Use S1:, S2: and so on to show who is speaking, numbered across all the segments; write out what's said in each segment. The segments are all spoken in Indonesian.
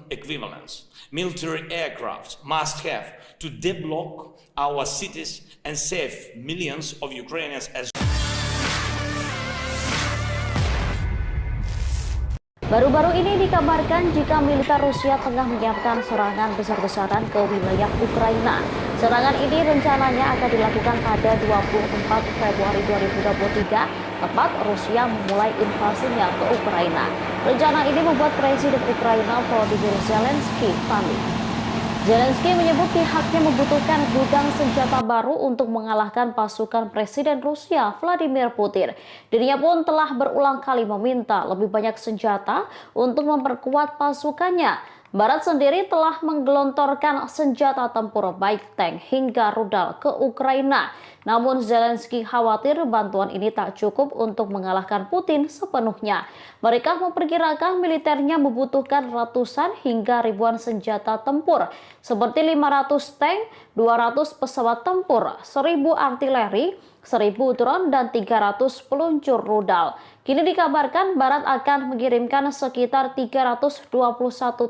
S1: equivalents. Military aircraft must have to deblock our cities and save millions of Ukrainians as
S2: Baru-baru ini dikabarkan jika militer Rusia tengah menyiapkan serangan besar-besaran ke wilayah Ukraina. Serangan ini rencananya akan dilakukan pada 24 Februari 2023, tepat Rusia memulai invasinya ke Ukraina. Rencana ini membuat Presiden Ukraina Volodymyr Zelensky panik. Zelensky menyebut pihaknya membutuhkan gudang senjata baru untuk mengalahkan pasukan Presiden Rusia Vladimir Putin. Dirinya pun telah berulang kali meminta lebih banyak senjata untuk memperkuat pasukannya. Barat sendiri telah menggelontorkan senjata tempur baik tank hingga rudal ke Ukraina. Namun Zelensky khawatir bantuan ini tak cukup untuk mengalahkan Putin sepenuhnya. Mereka memperkirakan militernya membutuhkan ratusan hingga ribuan senjata tempur seperti 500 tank, 200 pesawat tempur, 1000 artileri, 1000 drone, dan 300 peluncur rudal. Kini dikabarkan Barat akan mengirimkan sekitar 321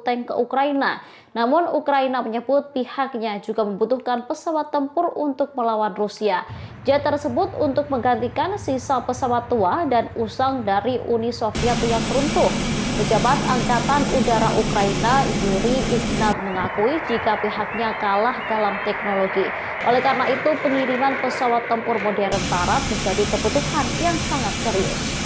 S2: tank ke Ukraina. Namun Ukraina menyebut pihaknya juga membutuhkan pesawat tempur untuk melawan Rusia. Jet tersebut untuk menggantikan sisa pesawat tua dan usang dari Uni Soviet yang runtuh. Pejabat Angkatan Udara Ukraina Yuri Ignat mengakui jika pihaknya kalah dalam teknologi. Oleh karena itu, pengiriman pesawat tempur modern Barat menjadi kebutuhan yang sangat serius.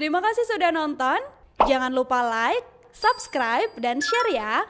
S3: Terima kasih sudah nonton. Jangan lupa like, subscribe, dan share ya.